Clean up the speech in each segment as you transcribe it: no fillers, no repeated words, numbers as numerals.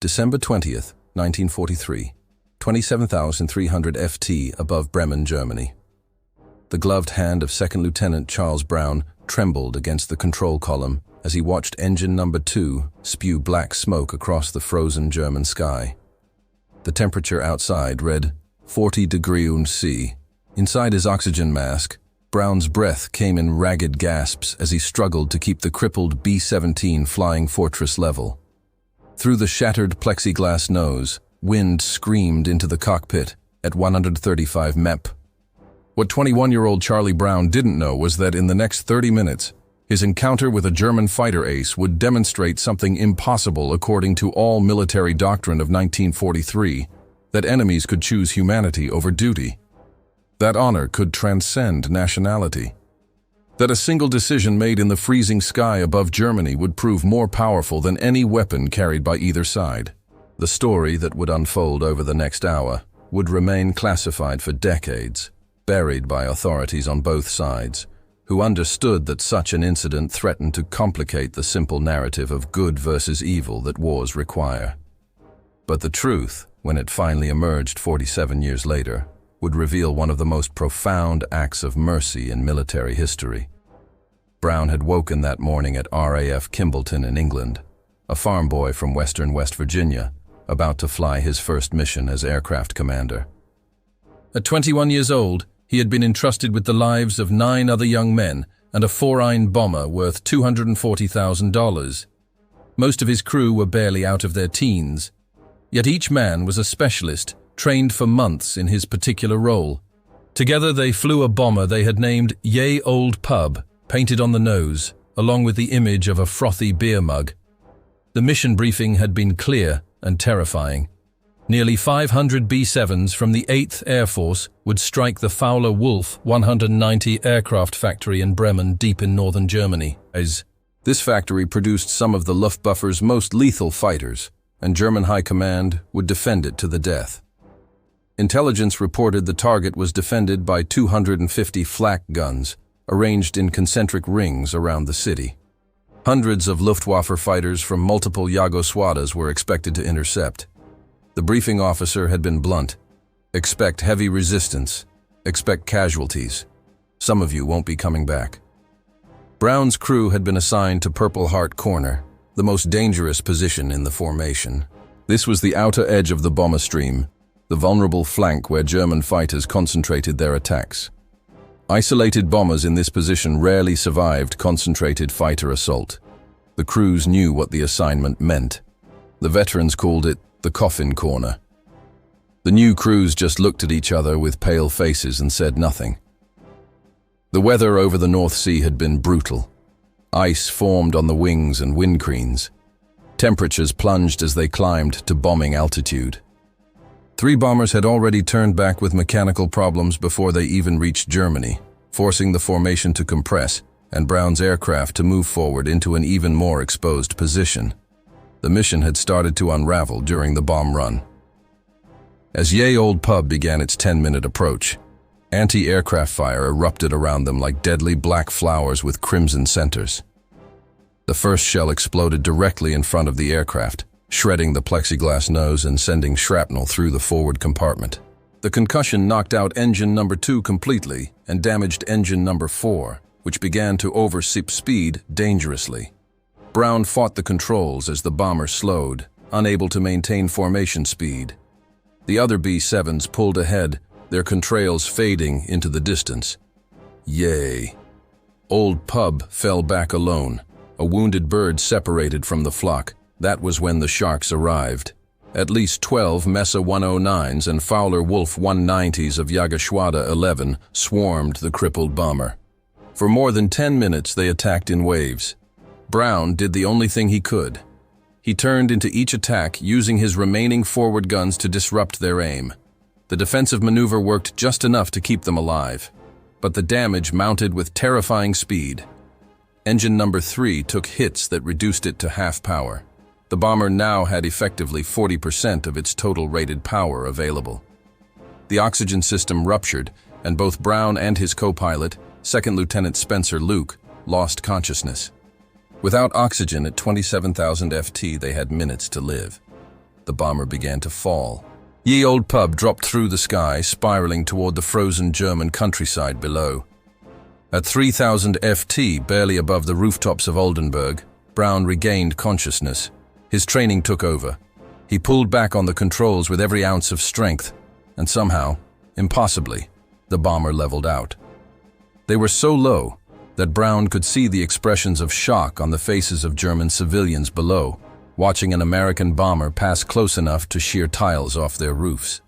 December 20th, 1943, 27,300 FT above Bremen, Germany. The gloved hand of Second Lieutenant Charles Brown trembled against the control column as he watched engine number 2 spew black smoke across the frozen German sky. The temperature outside read 40 degrees C. Inside his oxygen mask, Brown's breath came in ragged gasps as he struggled to keep the crippled B-17 flying fortress level. Through the shattered plexiglass nose, wind screamed into the cockpit at 135 MEP. What 21-year-old Charlie Brown didn't know was that in the next 30 minutes, his encounter with a German fighter ace would demonstrate something impossible according to all military doctrine of 1943, that enemies could choose humanity over duty. That honor could transcend nationality. That a single decision made in the freezing sky above Germany would prove more powerful than any weapon carried by either side. The story that would unfold over the next hour would remain classified for decades, buried by authorities on both sides, who understood that such an incident threatened to complicate the simple narrative of good versus evil that wars require. But the truth, when it finally emerged 47 years later, would reveal one of the most profound acts of mercy in military history. Brown had woken that morning at RAF Kimballton in England, a farm boy from western West Virginia, about to fly his first mission as aircraft commander. At 21 years old, he had been entrusted with the lives of 9 other young men and a 4-Ein bomber worth $240,000. Most of his crew were barely out of their teens, yet each man was a specialist, trained for months in his particular role. Together they flew a bomber they had named Ye Old Pub, painted on the nose, along with the image of a frothy beer mug. The mission briefing had been clear and terrifying. Nearly 500 B-7s from the 8th Air Force would strike the Fowler-Wolf 190 aircraft factory in Bremen, deep in northern Germany. This factory produced some of the Luftwaffe's most lethal fighters, and German High Command would defend it to the death. Intelligence reported the target was defended by 250 flak guns, arranged in concentric rings around the city. Hundreds of Luftwaffe fighters from multiple Jugosławias were expected to intercept. The briefing officer had been blunt. Expect heavy resistance. Expect casualties. Some of you won't be coming back. Brown's crew had been assigned to Purple Heart Corner, the most dangerous position in the formation. This was the outer edge of the bomber stream, the vulnerable flank where German fighters concentrated their attacks. Isolated bombers in this position rarely survived concentrated fighter assault. The crews knew what the assignment meant. The veterans called it the coffin corner. The new crews just looked at each other with pale faces and said nothing. The weather over the North Sea had been brutal. Ice formed on the wings and windscreens. Temperatures plunged as they climbed to bombing altitude. 3 bombers had already turned back with mechanical problems before they even reached Germany, forcing the formation to compress and Brown's aircraft to move forward into an even more exposed position. The mission had started to unravel during the bomb run. As Ye Old Pub began its 10-minute approach, anti-aircraft fire erupted around them like deadly black flowers with crimson centers. The first shell exploded directly in front of the aircraft, shredding the plexiglass nose and sending shrapnel through the forward compartment. The concussion knocked out engine number 2 completely and damaged engine number 4, which began to oversip speed dangerously. Brown fought the controls as the bomber slowed, unable to maintain formation speed. The other B-7s pulled ahead, their contrails fading into the distance. Ye Old Pub fell back alone, a wounded bird separated from the flock. That was when the Sharks arrived. At least 12 Mesa 109s and Fowler-Wolf 190s of Jugosławie 11 swarmed the crippled bomber. For more than 10 minutes they attacked in waves. Brown did the only thing he could. He turned into each attack using his remaining forward guns to disrupt their aim. The defensive maneuver worked just enough to keep them alive, but the damage mounted with terrifying speed. Engine number 3 took hits that reduced it to half power. The bomber now had effectively 40% of its total rated power available. The oxygen system ruptured, and both Brown and his co-pilot, Second Lieutenant Spencer Luke, lost consciousness. Without oxygen at 27,000 FT, they had minutes to live. the bomber began to fall. Ye Old Pub dropped through the sky, spiraling toward the frozen German countryside below. At 3,000 FT, barely above the rooftops of Oldenburg, Brown regained consciousness. His training took over. He pulled back on the controls with every ounce of strength, and somehow, impossibly, the bomber leveled out. They were so low that Brown could see the expressions of shock on the faces of German civilians below, watching an American bomber pass close enough to shear tiles off their roofs.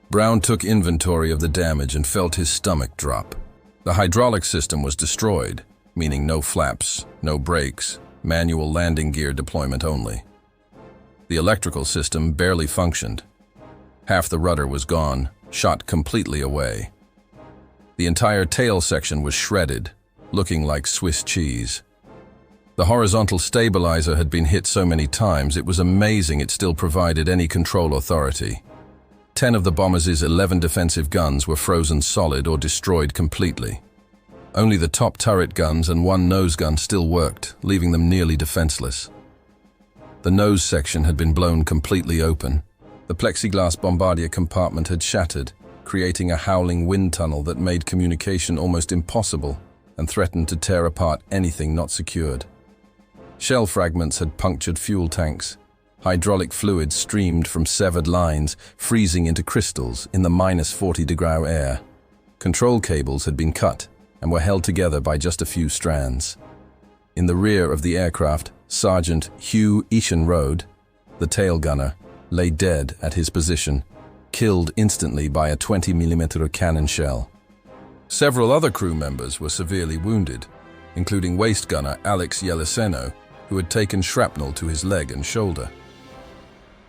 Brown took inventory of the damage and felt his stomach drop. The hydraulic system was destroyed, meaning no flaps, no brakes, manual landing gear deployment only. The electrical system barely functioned. Half the rudder was gone, shot completely away. The entire tail section was shredded, looking like Swiss cheese. The horizontal stabilizer had been hit so many times it was amazing it still provided any control authority. 10 of the bomber's 11 defensive guns were frozen solid or destroyed completely. Only the top turret guns and one nose gun still worked, leaving them nearly defenseless. The nose section had been blown completely open. The plexiglass bombardier compartment had shattered, creating a howling wind tunnel that made communication almost impossible and threatened to tear apart anything not secured. Shell fragments had punctured fuel tanks. Hydraulic fluid streamed from severed lines, freezing into crystals in the -40-degree air. Control cables had been cut and were held together by just a few strands. In the rear of the aircraft, Sergeant Hugh Eachenrode, the tail gunner, lay dead at his position, killed instantly by a 20mm cannon shell. Several other crew members were severely wounded, including waist gunner Alex Yeliseno, who had taken shrapnel to his leg and shoulder.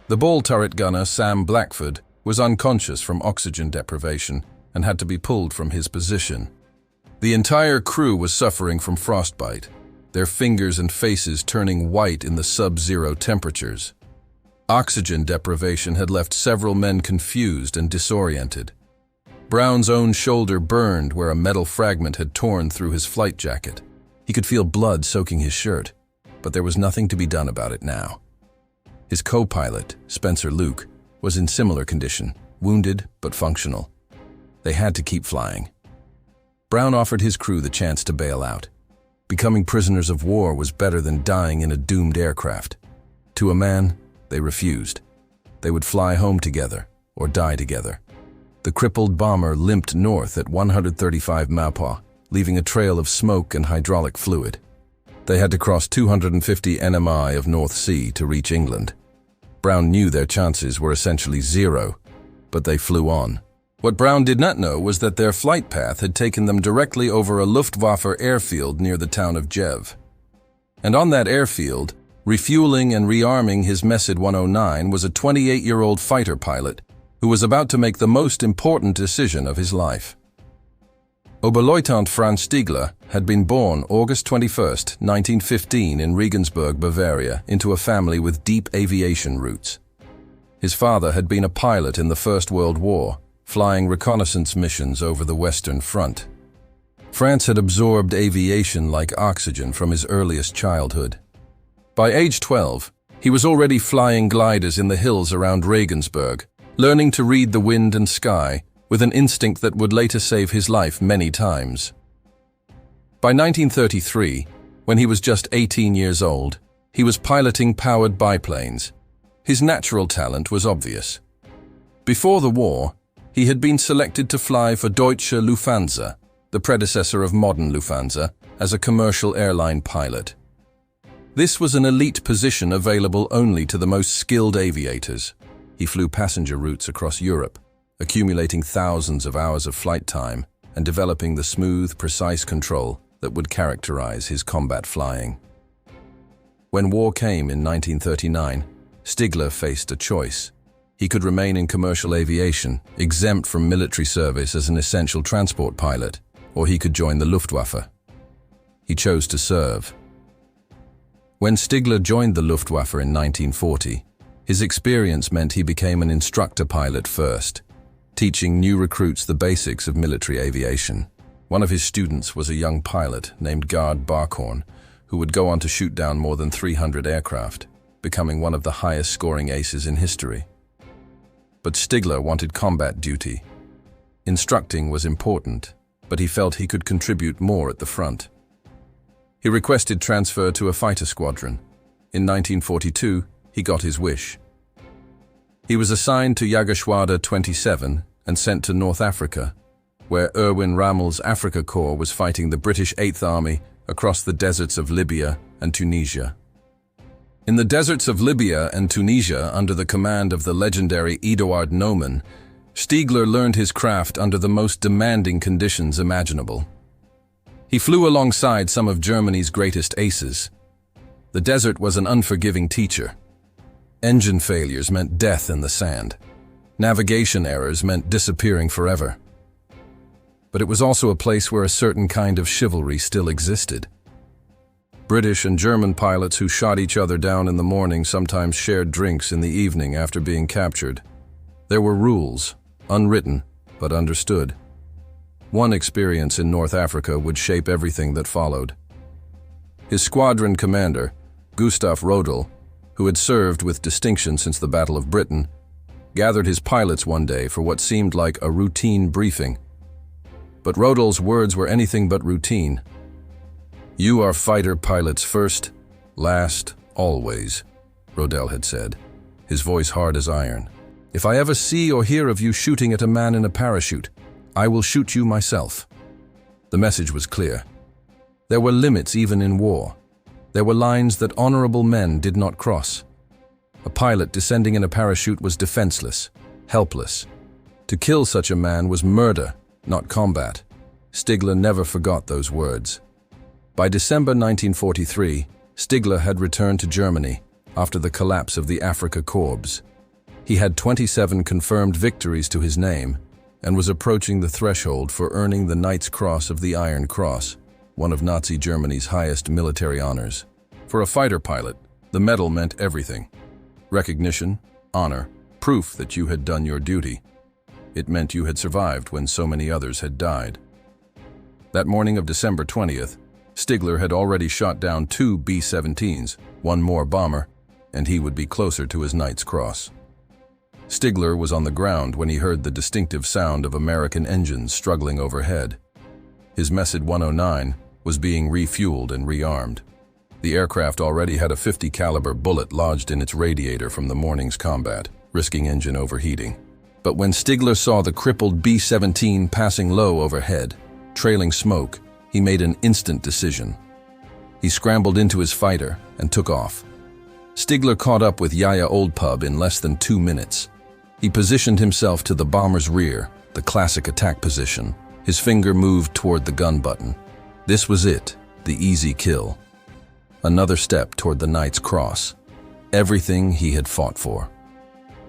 The ball turret gunner Sam Blackford was unconscious from oxygen deprivation and had to be pulled from his position. The entire crew was suffering from frostbite, their fingers and faces turning white in the sub-zero temperatures. Oxygen deprivation had left several men confused and disoriented. Brown's own shoulder burned where a metal fragment had torn through his flight jacket. He could feel blood soaking his shirt, but there was nothing to be done about it now. His co-pilot, Spencer Luke, was in similar condition, wounded but functional. They had to keep flying. Brown offered his crew the chance to bail out. Becoming prisoners of war was better than dying in a doomed aircraft. To a man, they refused. They would fly home together or die together. The crippled bomber limped north at 135 mph, leaving a trail of smoke and hydraulic fluid. They had to cross 250 nmi of North Sea to reach England. Brown knew their chances were essentially zero, but they flew on. What Brown did not know was that their flight path had taken them directly over a Luftwaffe airfield near the town of Jev. And on that airfield, refueling and rearming his Mesid 109 was a 28-year-old fighter pilot who was about to make the most important decision of his life. Oberleutnant Franz Stigler had been born August 21, 1915 in Regensburg, Bavaria, into a family with deep aviation roots. His father had been a pilot in the First World War, flying reconnaissance missions over the Western Front. France had absorbed aviation like oxygen from his earliest childhood. By age 12, he was already flying gliders in the hills around Regensburg, learning to read the wind and sky with an instinct that would later save his life many times. By 1933, when he was just 18 years old, he was piloting powered biplanes. His natural talent was obvious. Before the war, he had been selected to fly for Deutsche Lufthansa, the predecessor of modern Lufthansa, as a commercial airline pilot. This was an elite position available only to the most skilled aviators. He flew passenger routes across Europe, accumulating thousands of hours of flight time and developing the smooth, precise control that would characterize his combat flying. When war came in 1939, Stigler faced a choice. He could remain in commercial aviation, exempt from military service as an essential transport pilot, or he could join the Luftwaffe. He chose to serve. When Stigler joined the Luftwaffe in 1940, his experience meant he became an instructor pilot first, teaching new recruits the basics of military aviation. One of his students was a young pilot named Gard Barkhorn, who would go on to shoot down more than 300 aircraft. becoming one of the highest-scoring aces in history. But Stigler wanted combat duty. Instructing was important, but he felt he could contribute more at the front. He requested transfer to a fighter squadron. In 1942, he got his wish. He was assigned to Yagaswada 27 and sent to North Africa, where Erwin Rommel's Africa Corps was fighting the British 8th Army across the deserts of Libya and Tunisia. In the deserts of Libya and Tunisia, under the command of the legendary Eduard Neumann, Stigler learned his craft under the most demanding conditions imaginable. He flew alongside some of Germany's greatest aces. The desert was an unforgiving teacher. Engine failures meant death in the sand. Navigation errors meant disappearing forever. But it was also a place where a certain kind of chivalry still existed. British and German pilots who shot each other down in the morning sometimes shared drinks in the evening after being captured. There were rules, unwritten, but understood. One experience in North Africa would shape everything that followed. His squadron commander, Gustav Rodel, who had served with distinction since the Battle of Britain, gathered his pilots one day for what seemed like a routine briefing. But Rodel's words were anything but routine. "You are fighter pilots first, last, always," Rodel had said, his voice hard as iron. "If I ever see or hear of you shooting at a man in a parachute, I will shoot you myself." The message was clear. There were limits even in war. There were lines that honorable men did not cross. A pilot descending in a parachute was defenseless, helpless. To kill such a man was murder, not combat. Stigler never forgot those words. By December 1943, Stigler had returned to Germany after the collapse of the Africa Corps. He had 27 confirmed victories to his name and was approaching the threshold for earning the Knight's Cross of the Iron Cross, one of Nazi Germany's highest military honors. For a fighter pilot, the medal meant everything. Recognition, honor, proof that you had done your duty. It meant you had survived when so many others had died. That morning of December 20th, Stigler had already shot down 2 B-17s, one more bomber, and he would be closer to his Knight's Cross. Stigler was on the ground when he heard the distinctive sound of American engines struggling overhead. His Message 109 was being refueled and rearmed. The aircraft already had a .50 caliber bullet lodged in its radiator from the morning's combat, risking engine overheating. But when Stigler saw the crippled B-17 passing low overhead, trailing smoke, he made an instant decision. He scrambled into his fighter and took off. Stigler caught up with Yaya Oldpub in less than 2 minutes. He positioned himself to the bomber's rear, the classic attack position. His finger moved toward the gun button. This was it, the easy kill. Another step toward the Knight's Cross. Everything he had fought for.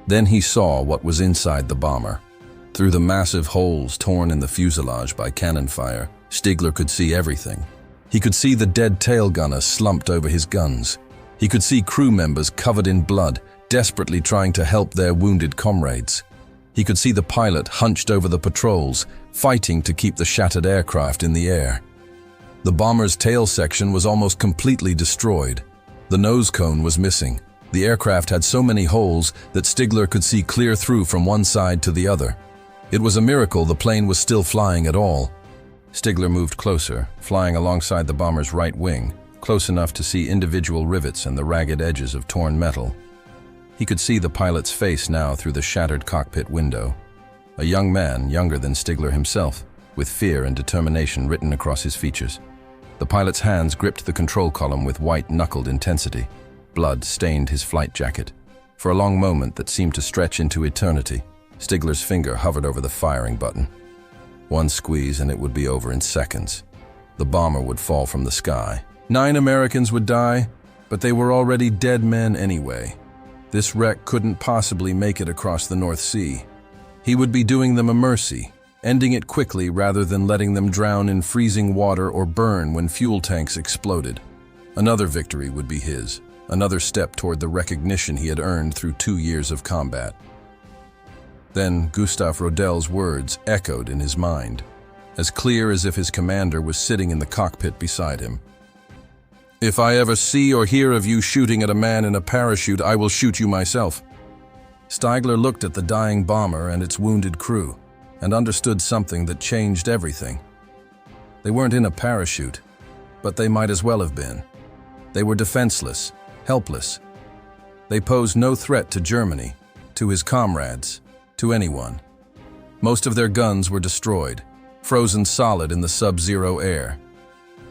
Then he saw what was inside the bomber. Through the massive holes torn in the fuselage by cannon fire, Stigler could see everything. He could see the dead tail gunner slumped over his guns. He could see crew members covered in blood, desperately trying to help their wounded comrades. He could see the pilot hunched over the patrols, fighting to keep the shattered aircraft in the air. The bomber's tail section was almost completely destroyed. The nose cone was missing. The aircraft had so many holes that Stigler could see clear through from one side to the other. It was a miracle the plane was still flying at all. Stigler moved closer, flying alongside the bomber's right wing, close enough to see individual rivets and the ragged edges of torn metal. He could see the pilot's face now through the shattered cockpit window. A young man, younger than Stigler himself, with fear and determination written across his features. The pilot's hands gripped the control column with white-knuckled intensity. Blood stained his flight jacket. For a long moment that seemed to stretch into eternity, Stigler's finger hovered over the firing button. One squeeze and it would be over in seconds. The bomber would fall from the sky. 9 Americans would die, but they were already dead men anyway. This wreck couldn't possibly make it across the North Sea. He would be doing them a mercy, ending it quickly rather than letting them drown in freezing water or burn when fuel tanks exploded. Another victory would be his, another step toward the recognition he had earned through 2 years of combat. Then Gustav Rodel's words echoed in his mind, as clear as if his commander was sitting in the cockpit beside him. If I ever see or hear of you shooting at a man in a parachute, I will shoot you myself." Stigler looked at the dying bomber and its wounded crew and understood something that changed everything. They weren't in a parachute, but they might as well have been. They were defenseless, helpless. They posed no threat to Germany, to his comrades, to anyone. Most of their guns were destroyed, frozen solid in the sub-zero air.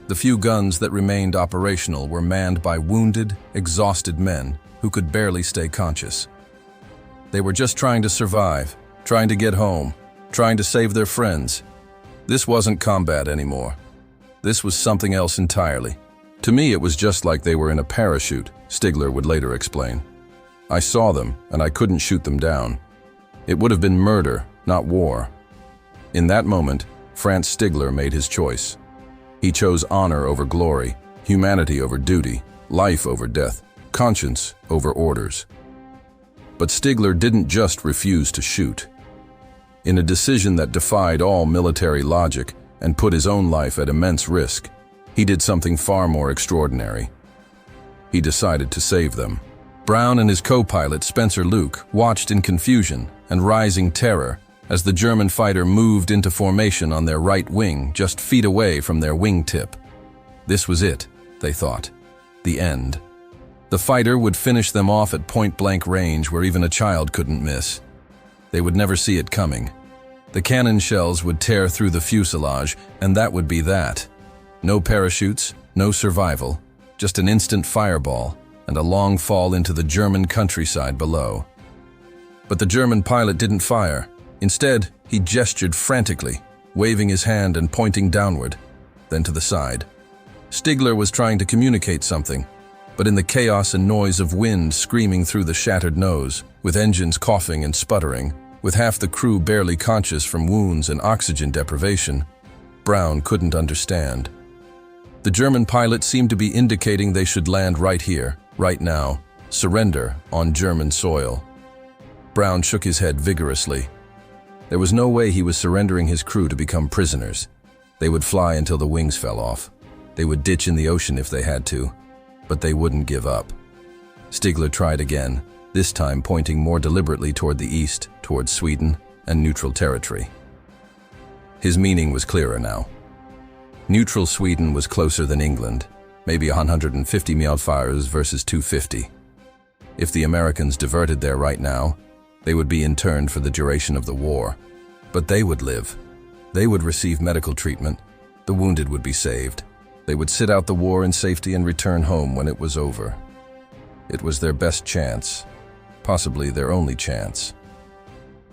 The few guns that remained operational were manned by wounded, exhausted men who could barely stay conscious. They were just trying to survive, trying to get home, trying to save their friends. This wasn't combat anymore. This was something else entirely. To me, it was just like they were in a parachute, Stigler would later explain. I saw them, and I couldn't shoot them down. It would have been murder, not war. In that moment, Franz Stigler made his choice. He chose honor over glory, humanity over duty, life over death, conscience over orders. But Stigler didn't just refuse to shoot. In a decision that defied all military logic and put his own life at immense risk, he did something far more extraordinary. He decided to save them. Brown and his co-pilot Spencer Luke watched in confusion and rising terror as the German fighter moved into formation on their right wing, just feet away from their wingtip. This was it, they thought. The end. The fighter would finish them off at point-blank range where even a child couldn't miss. They would never see it coming. The cannon shells would tear through the fuselage, and that would be that. No parachutes, no survival, just an instant fireball and a long fall into the German countryside below. But the German pilot didn't fire. Instead, he gestured frantically, waving his hand and pointing downward, then to the side. Stigler was trying to communicate something, but in the chaos and noise of wind screaming through the shattered nose, with engines coughing and sputtering, with half the crew barely conscious from wounds and oxygen deprivation, Brown couldn't understand. The German pilot seemed to be indicating they should land right here, right now, surrender on German soil. Brown shook his head vigorously. There was no way he was surrendering his crew to become prisoners. They would fly until the wings fell off. They would ditch in the ocean if they had to, but they wouldn't give up. Stigler tried again, this time pointing more deliberately toward the east, toward Sweden and neutral territory. His meaning was clearer now. Neutral Sweden was closer than England, maybe 150 Mielfires versus 250. If the Americans diverted there right now, they would be interned for the duration of the war. But they would live. They would receive medical treatment. The wounded would be saved. They would sit out the war in safety and return home when it was over. It was their best chance, possibly their only chance.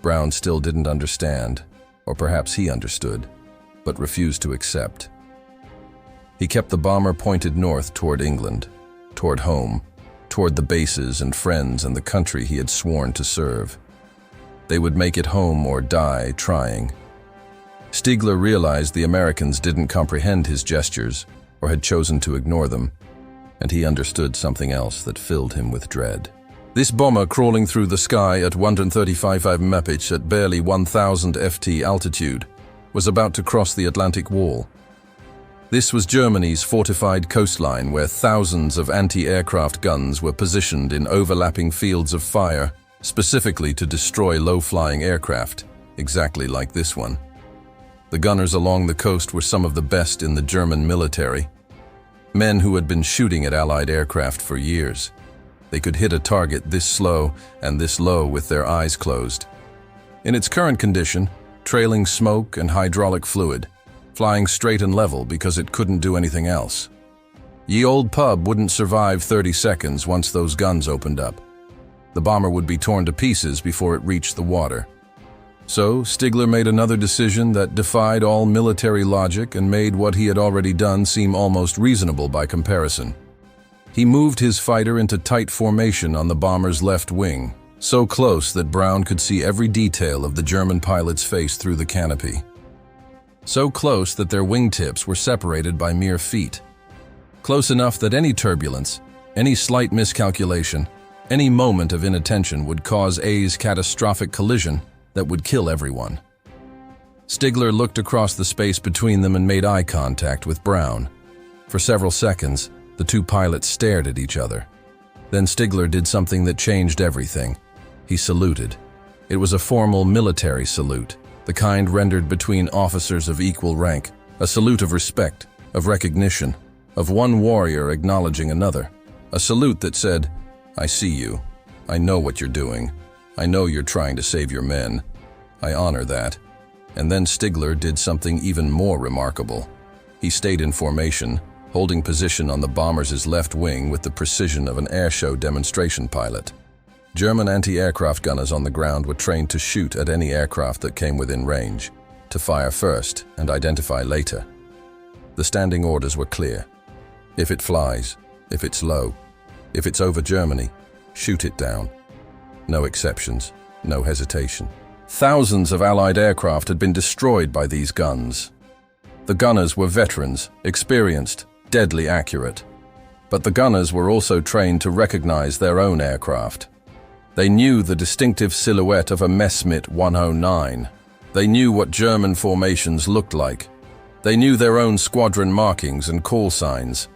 Brown still didn't understand, or perhaps he understood, but refused to accept. He kept the bomber pointed north toward England, toward home, toward the bases and friends and the country he had sworn to serve. They would make it home or die trying. Stigler realized the Americans didn't comprehend his gestures or had chosen to ignore them, and he understood something else that filled him with dread. This bomber crawling through the sky at 135 mph at barely 1,000 ft altitude was about to cross the Atlantic Wall. This was Germany's fortified coastline where thousands of anti-aircraft guns were positioned in overlapping fields of fire, specifically to destroy low-flying aircraft, exactly like this one. The gunners along the coast were some of the best in the German military, men who had been shooting at Allied aircraft for years. They could hit a target this slow and this low with their eyes closed. In its current condition, trailing smoke and hydraulic fluid, flying straight and level because it couldn't do anything else. Ye Old Pub wouldn't survive 30 seconds once those guns opened up. The bomber would be torn to pieces before it reached the water. So Stigler made another decision that defied all military logic and made what he had already done seem almost reasonable by comparison. He moved his fighter into tight formation on the bomber's left wing, so close that Brown could see every detail of the German pilot's face through the canopy. So close that their wingtips were separated by mere feet. Close enough that any turbulence, any slight miscalculation, any moment of inattention would cause A's catastrophic collision that would kill everyone. Stigler looked across the space between them and made eye contact with Brown. For several seconds, The two pilots stared at each other. Then Stigler did something that changed everything. He saluted. It was a formal military salute, the kind rendered between officers of equal rank, a salute of respect, of recognition, of one warrior acknowledging another. A salute that said, "I see you. I know what you're doing. I know you're trying to save your men. I honor that." And then Stigler did something even more remarkable. He stayed in formation, holding position on the bomber's left wing with the precision of an airshow demonstration pilot. German anti-aircraft gunners on the ground were trained to shoot at any aircraft that came within range, to fire first and identify later. The standing orders were clear. If it flies, if it's low, if it's over Germany, shoot it down. No exceptions, no hesitation. Thousands of Allied aircraft had been destroyed by these guns. The gunners were veterans, experienced, deadly accurate. But the gunners were also trained to recognize their own aircraft. They knew the distinctive silhouette of a Messerschmitt 109. They knew what German formations looked like. They knew their own squadron markings and call signs.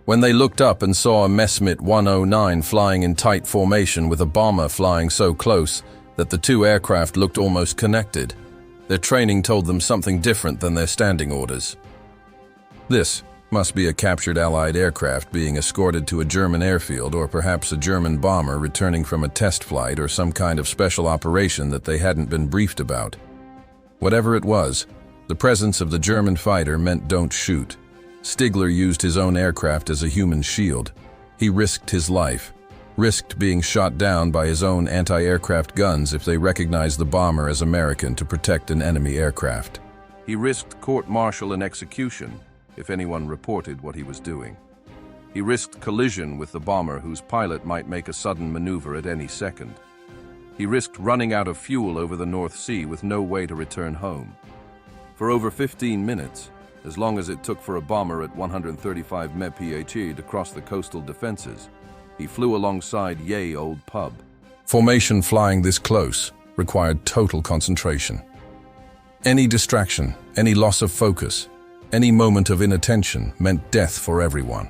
When they looked up and saw a Messerschmitt 109 flying in tight formation with a bomber flying so close that the two aircraft looked almost connected, their training told them something different than their standing orders. This must be a captured Allied aircraft being escorted to a German airfield, or perhaps a German bomber returning from a test flight or some kind of special operation that they hadn't been briefed about. Whatever it was, the presence of the German fighter meant don't shoot. Stigler used his own aircraft as a human shield. He risked his life, risked being shot down by his own anti-aircraft guns if they recognized the bomber as American to protect an enemy aircraft. He risked court-martial and execution if anyone reported what he was doing. He risked collision with the bomber whose pilot might make a sudden maneuver at any second. He risked running out of fuel over the North Sea with no way to return home. For over 15 minutes, as long as it took for a bomber at 135 mph to cross the coastal defenses, he flew alongside Ye Old Pub. Formation flying this close required total concentration. Any distraction, any loss of focus, any moment of inattention meant death for everyone.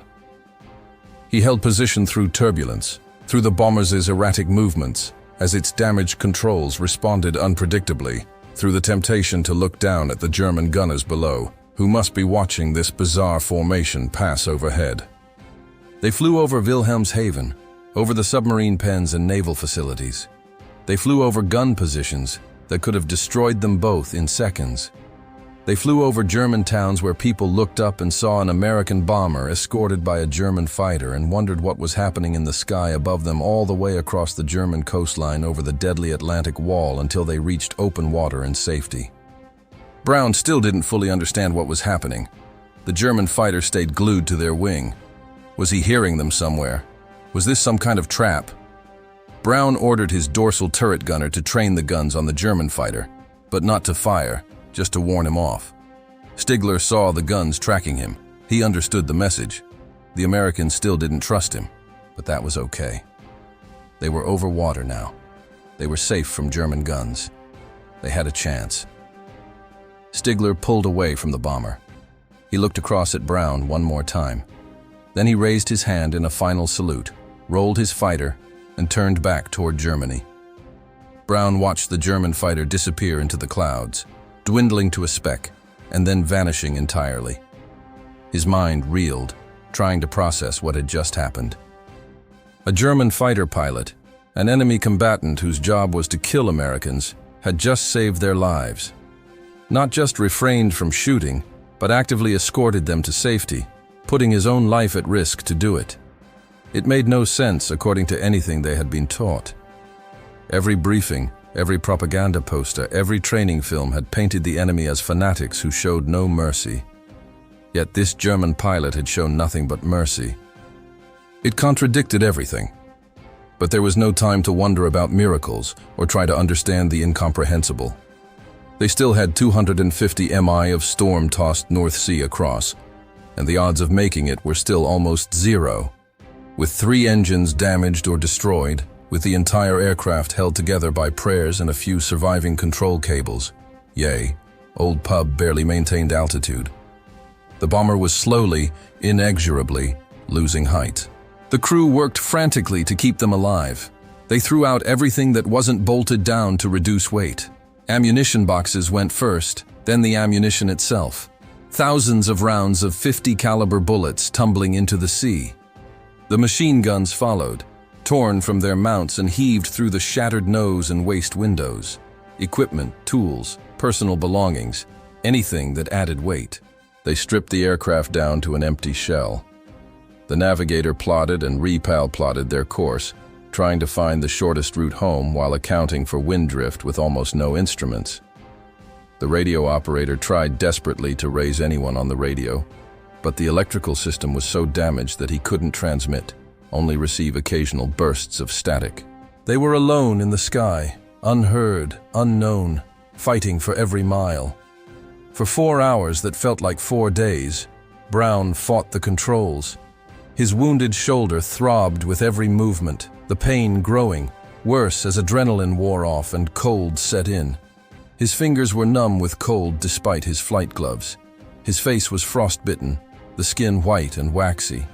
He held position through turbulence, through the bomber's erratic movements, as its damaged controls responded unpredictably, through the temptation to look down at the German gunners below, who must be watching this bizarre formation pass overhead. They flew over Wilhelmshaven, over the submarine pens and naval facilities. They flew over gun positions that could have destroyed them both in seconds. They flew over German towns where people looked up and saw an American bomber escorted by a German fighter and wondered what was happening in the sky above them, all the way across the German coastline over the deadly Atlantic Wall until they reached open water and safety. Brown still didn't fully understand what was happening. The German fighter stayed glued to their wing. Was he hearing them somewhere? Was this some kind of trap? Brown ordered his dorsal turret gunner to train the guns on the German fighter, but not to fire, just to warn him off. Stigler saw the guns tracking him. He understood the message. The Americans still didn't trust him, but that was okay. They were over water now. They were safe from German guns. They had a chance. Stigler pulled away from the bomber. He looked across at Brown one more time. Then he raised his hand in a final salute, rolled his fighter, and turned back toward Germany. Brown watched the German fighter disappear into the clouds, dwindling to a speck, and then vanishing entirely. His mind reeled, trying to process what had just happened. A German fighter pilot, an enemy combatant whose job was to kill Americans, had just saved their lives. Not just refrained from shooting, but actively escorted them to safety, putting his own life at risk to do it. It made no sense according to anything they had been taught. Every briefing, every propaganda poster, every training film had painted the enemy as fanatics who showed no mercy. Yet this German pilot had shown nothing but mercy. It contradicted everything. But there was no time to wonder about miracles or try to understand the incomprehensible. They still had 250 mi of storm-tossed North Sea across, and the odds of making it were still almost zero. With 3 engines damaged or destroyed, with the entire aircraft held together by prayers and a few surviving control cables, Old Pub barely maintained altitude. The bomber was slowly, inexorably, losing height. The crew worked frantically to keep them alive. They threw out everything that wasn't bolted down to reduce weight. Ammunition boxes went first, then the ammunition itself. Thousands of rounds of .50 caliber bullets tumbling into the sea. The machine guns followed, torn from their mounts and heaved through the shattered nose and waist windows. Equipment, tools, personal belongings, anything that added weight. They stripped the aircraft down to an empty shell. The navigator plotted and Repal plotted their course, trying to find the shortest route home while accounting for wind drift with almost no instruments. The radio operator tried desperately to raise anyone on the radio, but the electrical system was so damaged that he couldn't transmit, only receive occasional bursts of static. They were alone in the sky, unheard, unknown, fighting for every mile. For 4 hours that felt like 4 days, Brown fought the controls. His wounded shoulder throbbed with every movement, the pain growing, worse as adrenaline wore off and cold set in. His fingers were numb with cold despite his flight gloves. His face was frostbitten, the skin white and waxy.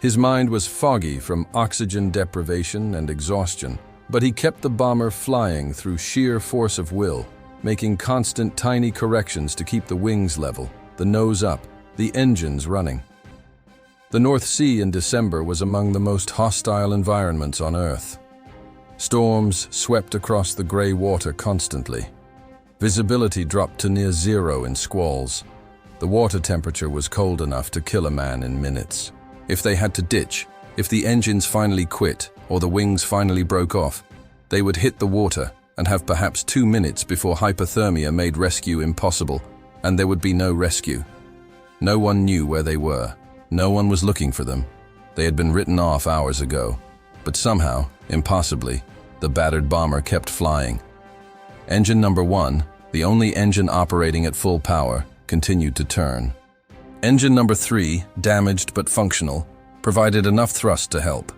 His mind was foggy from oxygen deprivation and exhaustion, but he kept the bomber flying through sheer force of will, making constant tiny corrections to keep the wings level, the nose up, the engines running. The North Sea in December was among the most hostile environments on Earth. Storms swept across the gray water constantly. Visibility dropped to near zero in squalls. The water temperature was cold enough to kill a man in minutes. If they had to ditch, if the engines finally quit or the wings finally broke off, they would hit the water and have perhaps 2 minutes before hypothermia made rescue impossible, and there would be no rescue. No one knew where they were. No one was looking for them. They had been written off hours ago, but somehow, impossibly, the battered bomber kept flying. Engine number 1, the only engine operating at full power, continued to turn. Engine number 3, damaged but functional, provided enough thrust to help.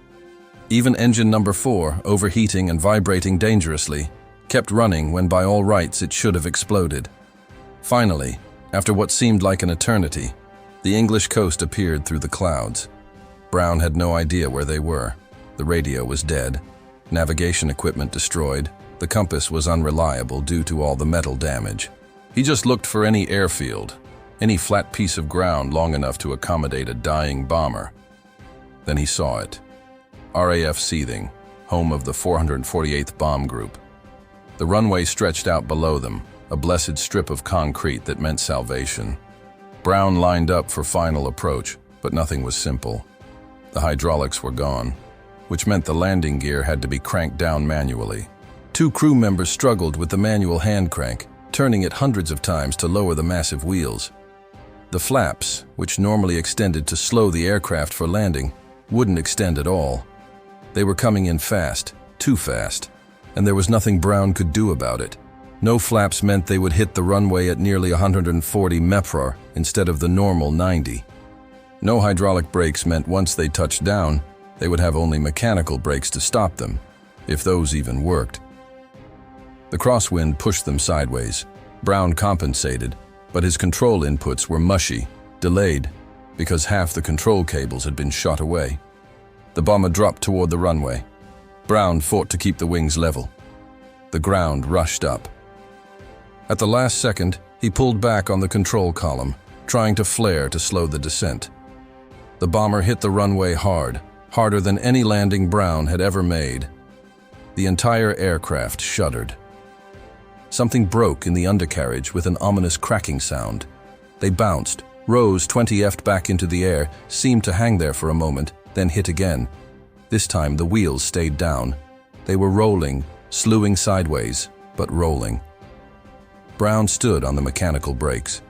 Even engine number 4, overheating and vibrating dangerously, kept running when by all rights it should have exploded. Finally, after what seemed like an eternity, the English coast appeared through the clouds. Brown had no idea where they were. The radio was dead, navigation equipment destroyed, the compass was unreliable due to all the metal damage. He just looked for any airfield, any flat piece of ground long enough to accommodate a dying bomber. Then he saw it. RAF Seething, home of the 448th Bomb Group. The runway stretched out below them, a blessed strip of concrete that meant salvation. Brown lined up for final approach, but nothing was simple. The hydraulics were gone, which meant the landing gear had to be cranked down manually. 2 crew members struggled with the manual hand crank, turning it hundreds of times to lower the massive wheels. The flaps, which normally extended to slow the aircraft for landing, wouldn't extend at all. They were coming in fast, too fast, and there was nothing Brown could do about it. No flaps meant they would hit the runway at nearly 140 mph instead of the normal 90. No hydraulic brakes meant once they touched down, they would have only mechanical brakes to stop them, if those even worked. The crosswind pushed them sideways. Brown compensated, but his control inputs were mushy, delayed, because half the control cables had been shot away. The bomber dropped toward the runway. Brown fought to keep the wings level. The ground rushed up. At the last second, he pulled back on the control column, trying to flare to slow the descent. The bomber hit the runway hard, harder than any landing Brown had ever made. The entire aircraft shuddered. Something broke in the undercarriage with an ominous cracking sound. They bounced, rose 20 ft back into the air, seemed to hang there for a moment, then hit again. This time the wheels stayed down. They were rolling, slewing sideways, but rolling. Brown stood on the mechanical brakes.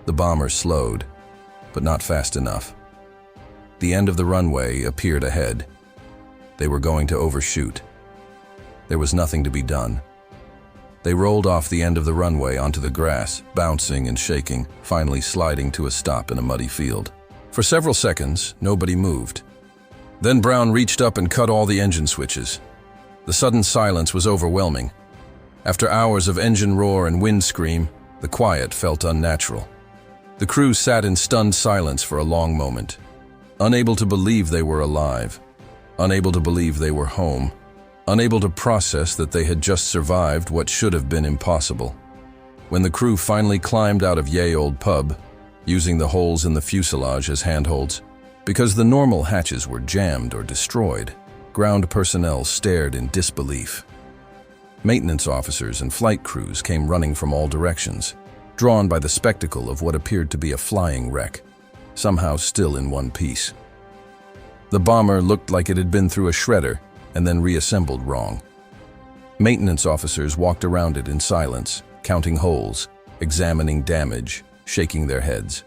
The bomber slowed, but not fast enough. The end of the runway appeared ahead. They were going to overshoot. There was nothing to be done. They rolled off the end of the runway onto the grass, bouncing and shaking, finally sliding to a stop in a muddy field. For several seconds, nobody moved. Then Brown reached up and cut all the engine switches. The sudden silence was overwhelming. After hours of engine roar and wind scream, the quiet felt unnatural. The crew sat in stunned silence for a long moment. unable to believe they were alive, unable to believe they were home, unable to process that they had just survived what should have been impossible. When the crew finally climbed out of ye old pub, using the holes in the fuselage as handholds, because the normal hatches were jammed or destroyed, ground personnel stared in disbelief. Maintenance officers and flight crews came running from all directions, drawn by the spectacle of what appeared to be a flying wreck, somehow still in one piece. The bomber looked like it had been through a shredder and then reassembled wrong. Maintenance officers walked around it in silence, counting holes, examining damage, shaking their heads.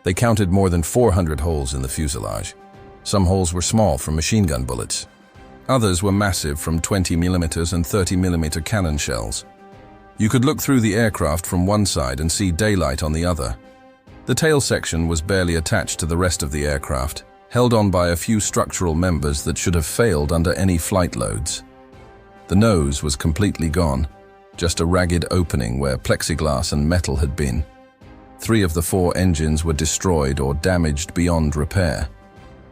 They counted more than 400 holes in the fuselage. Some holes were small from machine gun bullets. Others were massive from 20mm and 30mm cannon shells. You could look through the aircraft from one side and see daylight on the other. The tail section was barely attached to the rest of the aircraft, held on by a few structural members that should have failed under any flight loads. The nose was completely gone, just a ragged opening where plexiglass and metal had been. 3 of the 4 engines were destroyed or damaged beyond repair.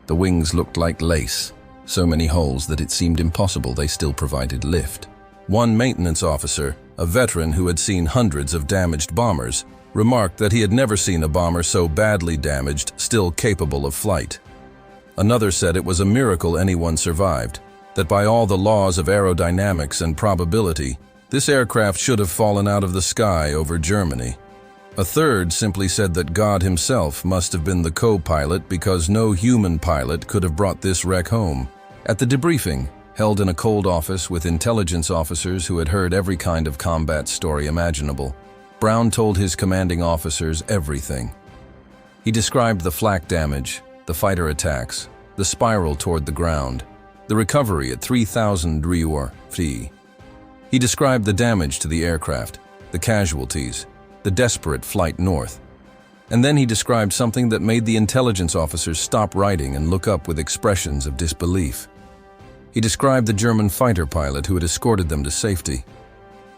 The wings looked like lace, so many holes that it seemed impossible they still provided lift. One maintenance officer, a veteran who had seen hundreds of damaged bombers, remarked that he had never seen a bomber so badly damaged, still capable of flight. Another said it was a miracle anyone survived, that by all the laws of aerodynamics and probability, this aircraft should have fallen out of the sky over Germany. A third simply said that God himself must have been the co-pilot because no human pilot could have brought this wreck home. At the debriefing, held in a cold office with intelligence officers who had heard every kind of combat story imaginable, Brown told his commanding officers everything. He described the flak damage, the fighter attacks, the spiral toward the ground, the recovery at 3,000 WWII. He described the damage to the aircraft, the casualties, the desperate flight north. And then he described something that made the intelligence officers stop writing and look up with expressions of disbelief. He described the German fighter pilot who had escorted them to safety.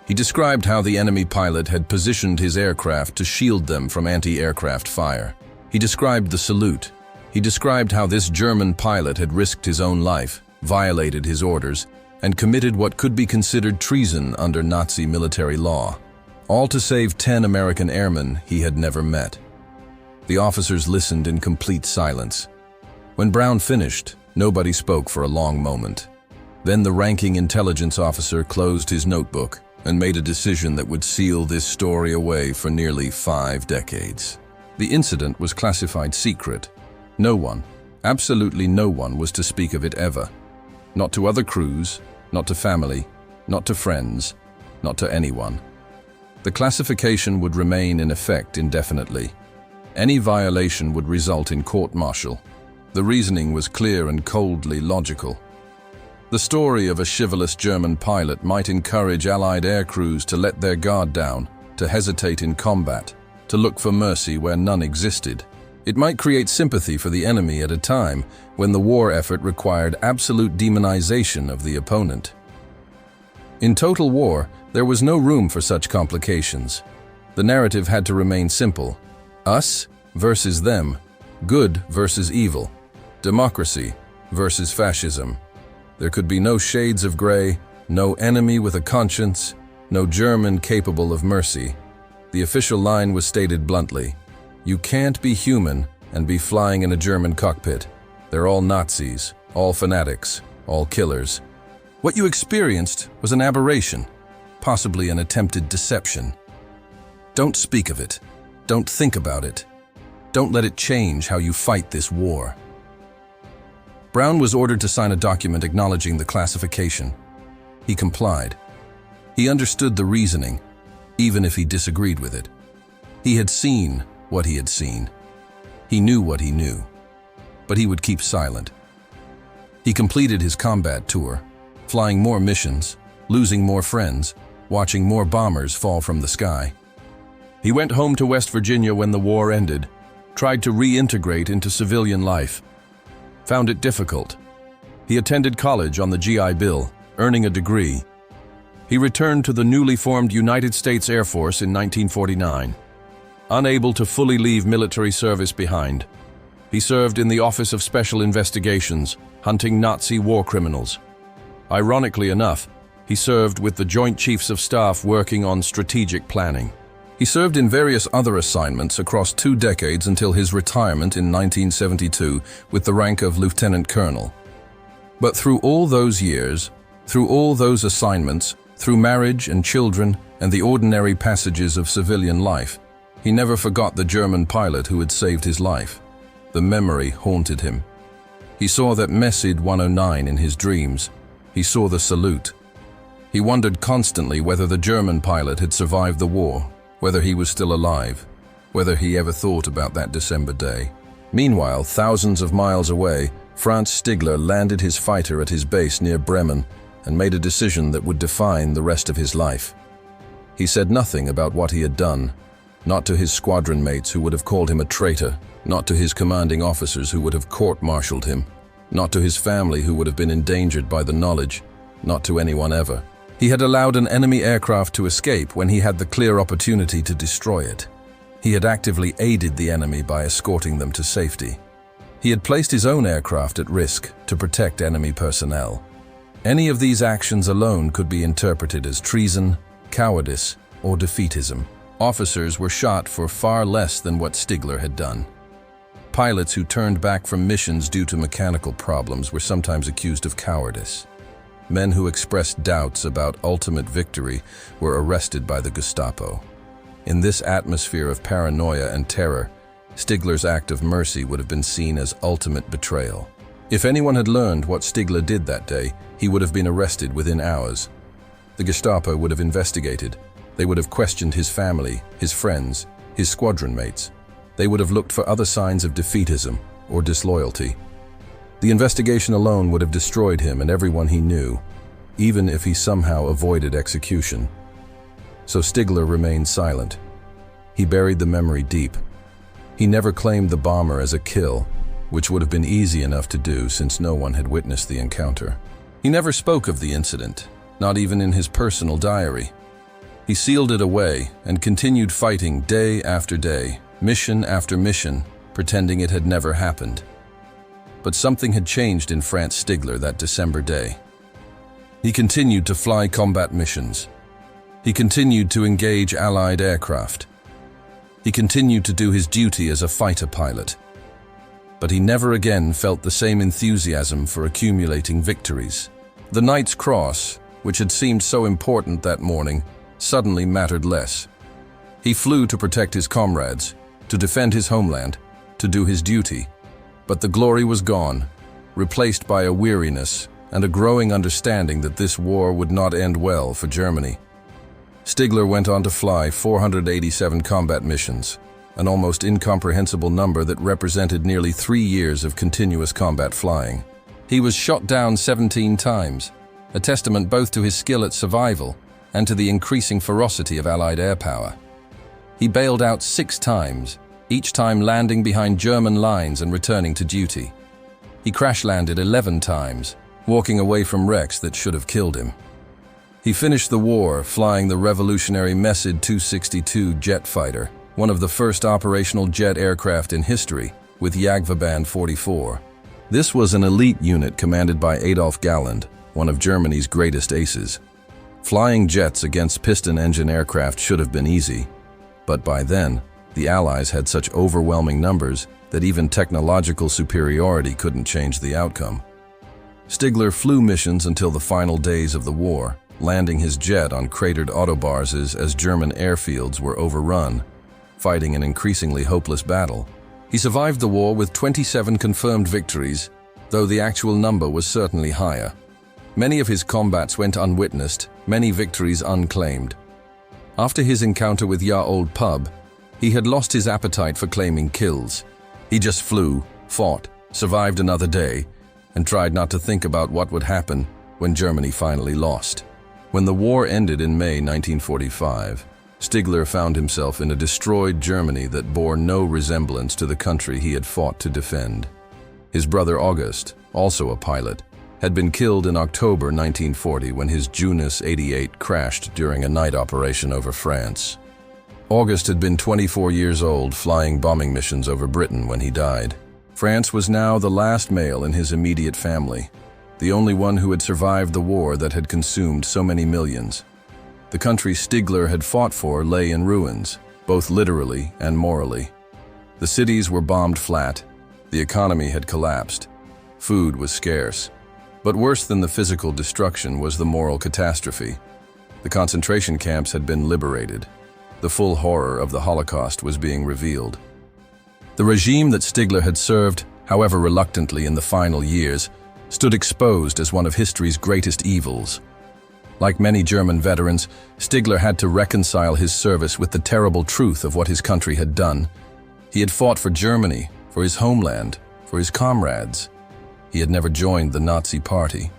He described how the enemy pilot had positioned his aircraft to shield them from anti-aircraft fire. He described the salute. He described how this German pilot had risked his own life, violated his orders, and committed what could be considered treason under Nazi military law, all to save 10 American airmen he had never met. The officers listened in complete silence. When Brown finished, nobody spoke for a long moment. Then the ranking intelligence officer closed his notebook and made a decision that would seal this story away for nearly 5 decades. The incident was classified secret. No one, absolutely no one, was to speak of it ever. Not to other crews, not to family, not to friends, not to anyone. The classification would remain in effect indefinitely. Any violation would result in court-martial. The reasoning was clear and coldly logical. The story of a chivalrous German pilot might encourage Allied air crews to let their guard down, to hesitate in combat, to look for mercy where none existed. It might create sympathy for the enemy at a time when the war effort required absolute demonization of the opponent. In total war, there was no room for such complications. The narrative had to remain simple. Us versus them. Good versus evil. Democracy versus fascism. There could be no shades of gray, no enemy with a conscience, no German capable of mercy. The official line was stated bluntly. You can't be human and be flying in a German cockpit. They're all Nazis, all fanatics, all killers. What you experienced was an aberration, possibly an attempted deception. Don't speak of it. Don't think about it. Don't let it change how you fight this war. Brown was ordered to sign a document acknowledging the classification. He complied. He understood the reasoning, even if he disagreed with it. He had seen what he had seen. He knew what he knew, but he would keep silent. He completed his combat tour, flying more missions, losing more friends, watching more bombers fall from the sky. He went home to West Virginia when the war ended, tried to reintegrate into civilian life. Found it difficult. He attended college on the GI Bill, earning a degree. He returned to the newly formed United States Air Force in 1949, unable to fully leave military service behind. He served in the Office of Special Investigations, hunting Nazi war criminals. Ironically enough, he served with the Joint Chiefs of Staff working on strategic planning. He served in various other assignments across 2 decades until his retirement in 1972 with the rank of Lieutenant Colonel. But through all those years, through all those assignments, through marriage and children and the ordinary passages of civilian life, he never forgot the German pilot who had saved his life. The memory haunted him. He saw that Message 109 in his dreams. He saw the salute. He wondered constantly whether the German pilot had survived the war, whether he was still alive, whether he ever thought about that December day. Meanwhile, thousands of miles away, Franz Stigler landed his fighter at his base near Bremen and made a decision that would define the rest of his life. He said nothing about what he had done, not to his squadron mates who would have called him a traitor, not to his commanding officers who would have court-martialed him, not to his family who would have been endangered by the knowledge, not to anyone ever. He had allowed an enemy aircraft to escape when he had the clear opportunity to destroy it. He had actively aided the enemy by escorting them to safety. He had placed his own aircraft at risk to protect enemy personnel. Any of these actions alone could be interpreted as treason, cowardice, or defeatism. Officers were shot for far less than what Stigler had done. Pilots who turned back from missions due to mechanical problems were sometimes accused of cowardice. Men who expressed doubts about ultimate victory were arrested by the Gestapo. In this atmosphere of paranoia and terror, Stigler's act of mercy would have been seen as ultimate betrayal. If anyone had learned what Stigler did that day, he would have been arrested within hours. The Gestapo would have investigated. They would have questioned his family, his friends, his squadron mates. They would have looked for other signs of defeatism or disloyalty. The investigation alone would have destroyed him and everyone he knew, even if he somehow avoided execution. So Stigler remained silent. He buried the memory deep. He never claimed the bomber as a kill, which would have been easy enough to do since no one had witnessed the encounter. He never spoke of the incident, not even in his personal diary. He sealed it away and continued fighting day after day, mission after mission, pretending it had never happened. But something had changed in Franz Stigler that December day. He continued to fly combat missions. He continued to engage Allied aircraft. He continued to do his duty as a fighter pilot. But he never again felt the same enthusiasm for accumulating victories. The Knight's Cross, which had seemed so important that morning, suddenly mattered less. He flew to protect his comrades, to defend his homeland, to do his duty. But the glory was gone, replaced by a weariness and a growing understanding that this war would not end well for Germany. Stigler went on to fly 487 combat missions, an almost incomprehensible number that represented nearly 3 years of continuous combat flying. He was shot down 17 times, a testament both to his skill at survival and to the increasing ferocity of Allied air power. He bailed out 6 times, each time landing behind German lines and returning to duty. He crash-landed 11 times, walking away from wrecks that should have killed him. He finished the war flying the revolutionary Message 262 jet fighter, one of the first operational jet aircraft in history, with Jagdverband 44. This was an elite unit commanded by Adolf Galland, one of Germany's greatest aces. Flying jets against piston-engine aircraft should have been easy, but by then, the Allies had such overwhelming numbers that even technological superiority couldn't change the outcome. Stigler flew missions until the final days of the war, landing his jet on cratered autobases as German airfields were overrun, fighting an increasingly hopeless battle. He survived the war with 27 confirmed victories, though the actual number was certainly higher. Many of his combats went unwitnessed, many victories unclaimed. After his encounter with Ya Old Pub, he had lost his appetite for claiming kills. He just flew, fought, survived another day, and tried not to think about what would happen when Germany finally lost. When the war ended in May 1945, Stigler found himself in a destroyed Germany that bore no resemblance to the country he had fought to defend. His brother August, also a pilot, had been killed in October 1940 when his Junus 88 crashed during a night operation over France. August had been 24 years old flying bombing missions over Britain when he died. France was now the last male in his immediate family, the only one who had survived the war that had consumed so many millions. The country Stigler had fought for lay in ruins, both literally and morally. The cities were bombed flat, the economy had collapsed, food was scarce. But worse than the physical destruction was the moral catastrophe. The concentration camps had been liberated. The full horror of the Holocaust was being revealed. The regime that Stigler had served, however reluctantly in the final years, stood exposed as one of history's greatest evils. Like many German veterans, Stigler had to reconcile his service with the terrible truth of what his country had done. He had fought for Germany, for his homeland, for his comrades. He had never joined the Nazi Party.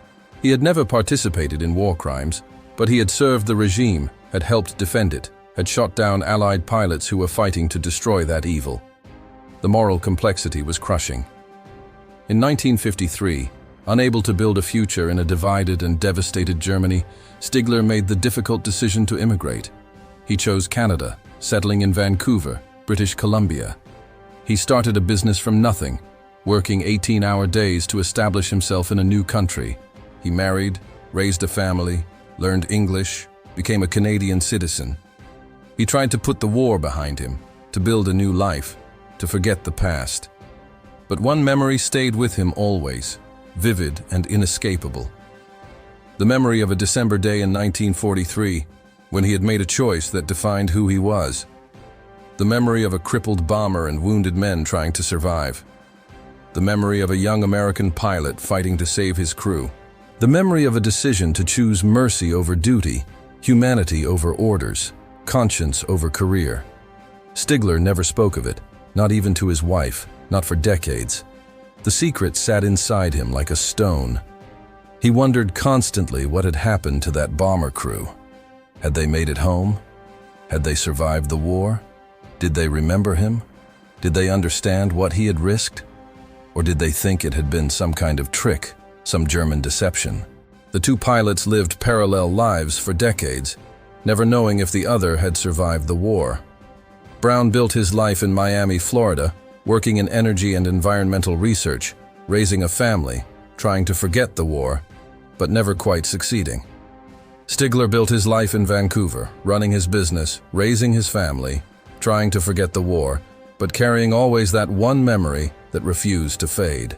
He had never participated in war crimes, but he had served the regime, had helped defend it, had shot down Allied pilots who were fighting to destroy that evil. The moral complexity was crushing. In 1953, unable to build a future in a divided and devastated Germany, Stigler made the difficult decision to immigrate. He chose Canada, settling in Vancouver, British Columbia. He started a business from nothing, working 18-hour days to establish himself in a new country. He married, raised a family, learned English, became a Canadian citizen. He tried to put the war behind him, to build a new life, to forget the past. But one memory stayed with him always, vivid and inescapable. The memory of a December day in 1943, when he had made a choice that defined who he was. The memory of a crippled bomber and wounded men trying to survive. The memory of a young American pilot fighting to save his crew. The memory of a decision to choose mercy over duty, humanity over orders, conscience over career. Stigler never spoke of it, not even to his wife, not for decades. The secret sat inside him like a stone. He wondered constantly what had happened to that bomber crew. Had they made it home? Had they survived the war? Did they remember him? Did they understand what he had risked? Or did they think it had been some kind of trick, some German deception? The two pilots lived parallel lives for decades, never knowing if the other had survived the war. Brown built his life in Miami, Florida, working in energy and environmental research, raising a family, trying to forget the war, but never quite succeeding. Stigler built his life in Vancouver, running his business, raising his family, trying to forget the war, but carrying always that one memory that refused to fade.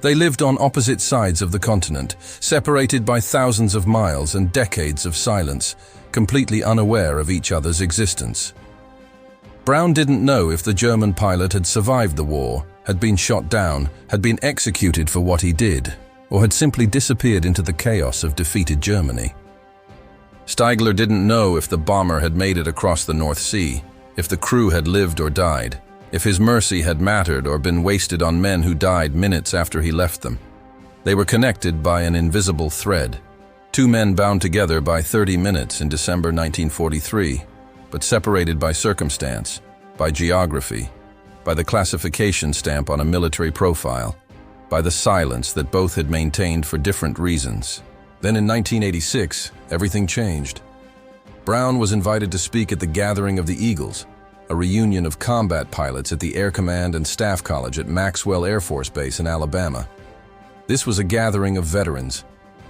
They lived on opposite sides of the continent, separated by thousands of miles and decades of silence, completely unaware of each other's existence. Brown didn't know if the German pilot had survived the war, had been shot down, had been executed for what he did, or had simply disappeared into the chaos of defeated Germany. Stigler didn't know if the bomber had made it across the North Sea, if the crew had lived or died, if his mercy had mattered or been wasted on men who died minutes after he left them. They were connected by an invisible thread. Two men bound together by 30 minutes in December 1943, but separated by circumstance, by geography, by the classification stamp on a military profile, by the silence that both had maintained for different reasons. Then in 1986, everything changed. Brown was invited to speak at the Gathering of the Eagles, a reunion of combat pilots at the Air Command and Staff College at Maxwell Air Force Base in Alabama. This was a gathering of veterans,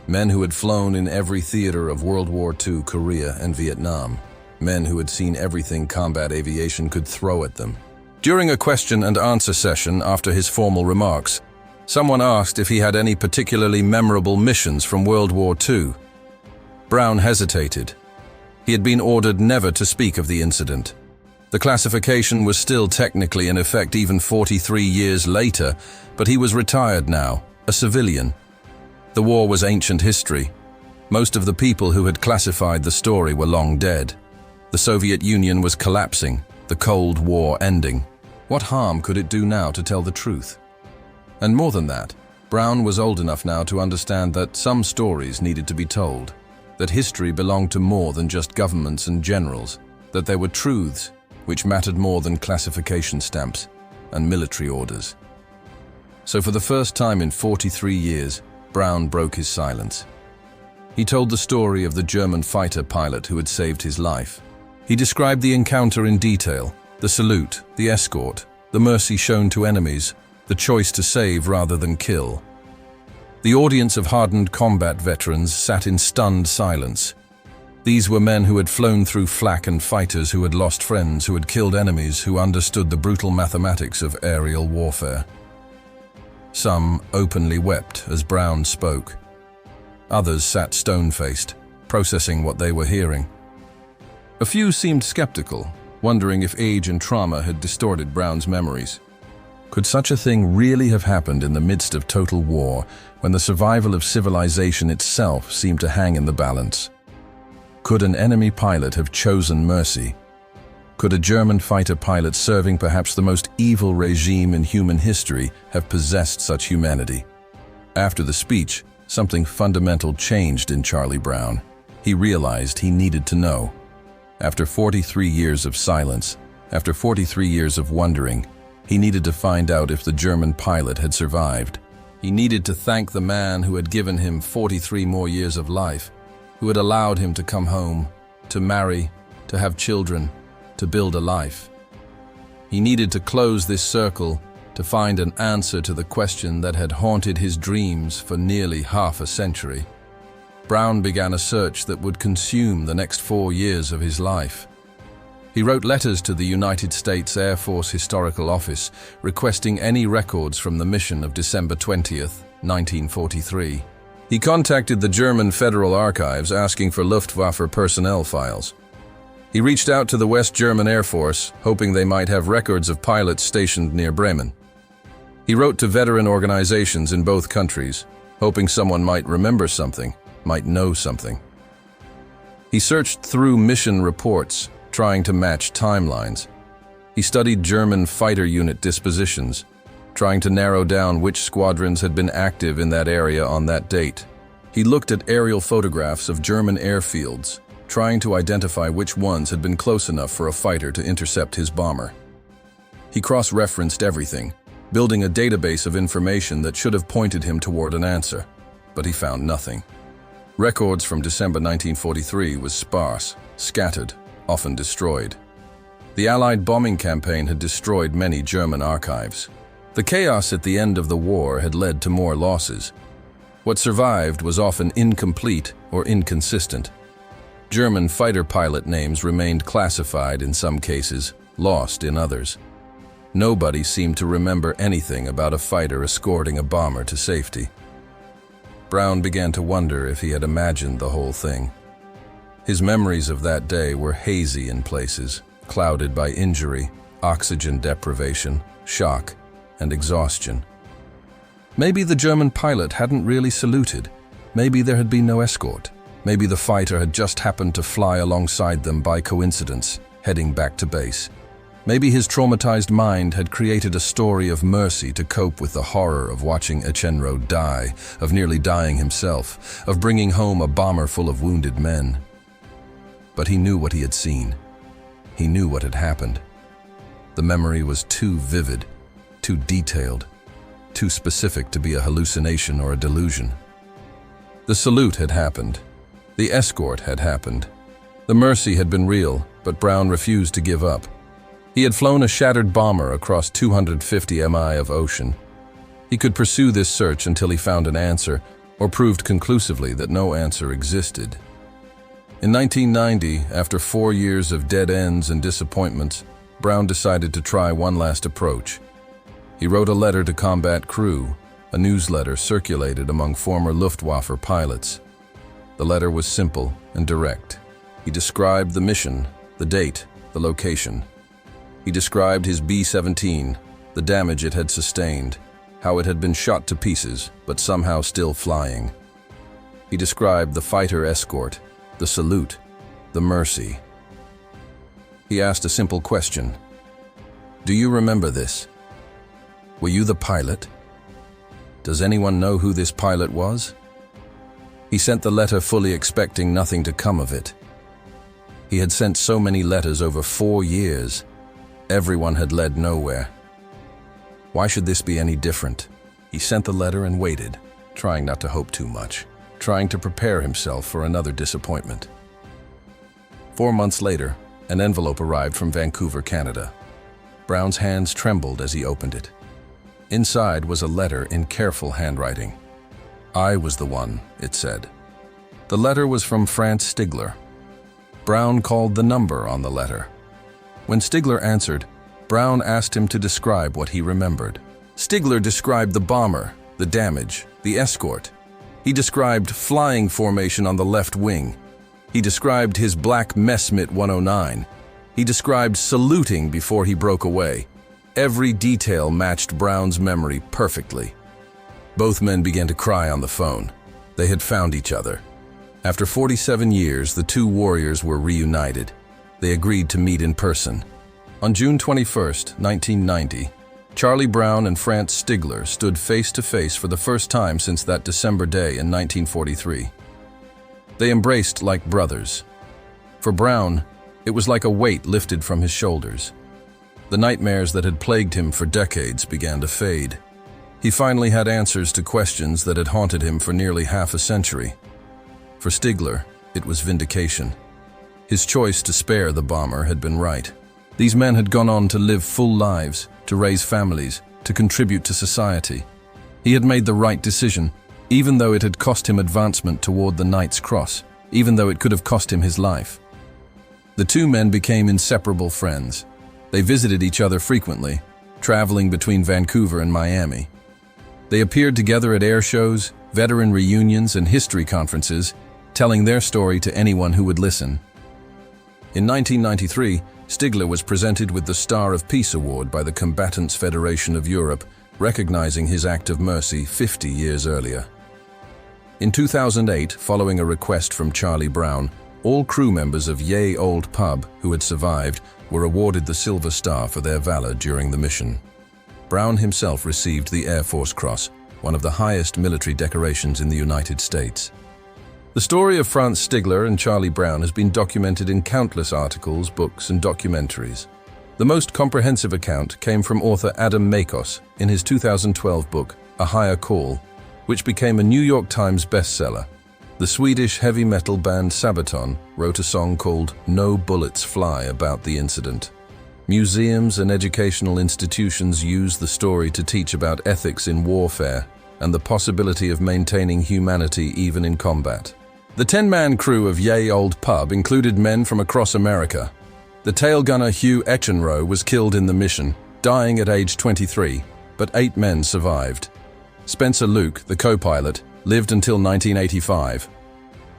men who had flown in every theater of World War II, Korea, and Vietnam, men who had seen everything combat aviation could throw at them. During a question and answer session after his formal remarks, someone asked if he had any particularly memorable missions from World War II. Brown hesitated. He had been ordered never to speak of the incident. The classification was still technically in effect even 43 years later, but he was retired now, a civilian. The war was ancient history. Most of the people who had classified the story were long dead. The Soviet Union was collapsing, the Cold War ending. What harm could it do now to tell the truth? And more than that, Brown was old enough now to understand that some stories needed to be told, that history belonged to more than just governments and generals, that there were truths which mattered more than classification stamps and military orders. So for the first time in 43 years, Brown broke his silence. He told the story of the German fighter pilot who had saved his life. He described the encounter in detail, the salute, the escort, the mercy shown to enemies, the choice to save rather than kill. The audience of hardened combat veterans sat in stunned silence. These were men who had flown through flak and fighters who had lost friends, who had killed enemies, who understood the brutal mathematics of aerial warfare. Some openly wept as Brown spoke. Others sat stone-faced, processing what they were hearing. A few seemed skeptical, wondering if age and trauma had distorted Brown's memories. Could such a thing really have happened in the midst of total war, when the survival of civilization itself seemed to hang in the balance? Could an enemy pilot have chosen mercy? Could a German fighter pilot serving perhaps the most evil regime in human history have possessed such humanity? After the speech, something fundamental changed in Charlie Brown. He realized he needed to know. After 43 years of silence, after 43 years of wondering, he needed to find out if the German pilot had survived. He needed to thank the man who had given him 43 more years of life, who had allowed him to come home, to marry, to have children, to build a life. He needed to close this circle, to find an answer to the question that had haunted his dreams for nearly half a century. Brown began a search that would consume the next 4 years of his life. He wrote letters to the United States Air Force Historical Office requesting any records from the mission of December 20th, 1943. He contacted the German Federal Archives asking for Luftwaffe personnel files. He reached out to the West German Air Force, hoping they might have records of pilots stationed near Bremen. He wrote to veteran organizations in both countries, hoping someone might remember something, might know something. He searched through mission reports, trying to match timelines. He studied German fighter unit dispositions, trying to narrow down which squadrons had been active in that area on that date. He looked at aerial photographs of German airfields, trying to identify which ones had been close enough for a fighter to intercept his bomber. He cross-referenced everything, building a database of information that should have pointed him toward an answer, but he found nothing. Records from December 1943 was sparse, scattered, often destroyed. The Allied bombing campaign had destroyed many German archives. The chaos at the end of the war had led to more losses. What survived was often incomplete or inconsistent. German fighter pilot names remained classified in some cases, lost in others. Nobody seemed to remember anything about a fighter escorting a bomber to safety. Brown began to wonder if he had imagined the whole thing. His memories of that day were hazy in places, clouded by injury, oxygen deprivation, shock, and exhaustion. Maybe the German pilot hadn't really saluted. Maybe there had been no escort. Maybe the fighter had just happened to fly alongside them by coincidence, heading back to base. Maybe his traumatized mind had created a story of mercy to cope with the horror of watching Echenro die, of nearly dying himself, of bringing home a bomber full of wounded men. But he knew what he had seen. He knew what had happened. The memory was too vivid, too detailed, too specific to be a hallucination or a delusion. The salute had happened. The escort had happened. The mercy had been real, but Brown refused to give up. He had flown a shattered bomber across 250 mi of ocean. He could pursue this search until he found an answer, or proved conclusively that no answer existed. In 1990, after 4 years of dead ends and disappointments, Brown decided to try one last approach. He wrote a letter to combat crew, a newsletter circulated among former Luftwaffe pilots. The letter was simple and direct. He described the mission, the date, the location. He described his B-17, the damage it had sustained, how it had been shot to pieces, but somehow still flying. He described the fighter escort, the salute, the mercy. He asked a simple question. Do you remember this? Were you the pilot? Does anyone know who this pilot was? He sent the letter fully expecting nothing to come of it. He had sent so many letters over 4 years. Everyone had led nowhere. Why should this be any different? He sent the letter and waited, trying not to hope too much, trying to prepare himself for another disappointment. 4 months later, an envelope arrived from Vancouver, Canada. Brown's hands trembled as he opened it. Inside was a letter in careful handwriting. "I was the one," it said. The letter was from Franz Stigler. Brown called the number on the letter. When Stigler answered, Brown asked him to describe what he remembered. Stigler described the bomber, the damage, the escort. He described flying formation on the left wing. He described his black Messmit 109. He described saluting before he broke away. Every detail matched Brown's memory perfectly. Both men began to cry on the phone. They had found each other. After 47 years, the two warriors were reunited. They agreed to meet in person. On June 21, 1990, Charlie Brown and Franz Stigler stood face to face for the first time since that December day in 1943. They embraced like brothers. For Brown, it was like a weight lifted from his shoulders. The nightmares that had plagued him for decades began to fade. He finally had answers to questions that had haunted him for nearly half a century. For Stigler, it was vindication. His choice to spare the bomber had been right. These men had gone on to live full lives, to raise families, to contribute to society. He had made the right decision, even though it had cost him advancement toward the Knight's Cross, even though it could have cost him his life. The two men became inseparable friends. They visited each other frequently, traveling between Vancouver and Miami. They appeared together at air shows, veteran reunions, and history conferences, telling their story to anyone who would listen. In 1993, Stigler was presented with the Star of Peace Award by the Combatants Federation of Europe, recognizing his act of mercy 50 years earlier. In 2008, following a request from Charlie Brown, all crew members of Ye Old Pub who had survived were awarded the Silver Star for their valor during the mission. Brown himself received the Air Force Cross, one of the highest military decorations in the United States. The story of Franz Stigler and Charlie Brown has been documented in countless articles, books, and documentaries. The most comprehensive account came from author Adam Makos in his 2012 book, A Higher Call, which became a New York Times bestseller. The Swedish heavy metal band Sabaton wrote a song called No Bullets Fly about the incident. Museums and educational institutions use the story to teach about ethics in warfare and the possibility of maintaining humanity even in combat. The 10-man crew of Ye Old Pub included men from across America. The tail gunner Hugh Echenroe was killed in the mission, dying at age 23, but 8 men survived. Spencer Luke, the co-pilot, lived until 1985.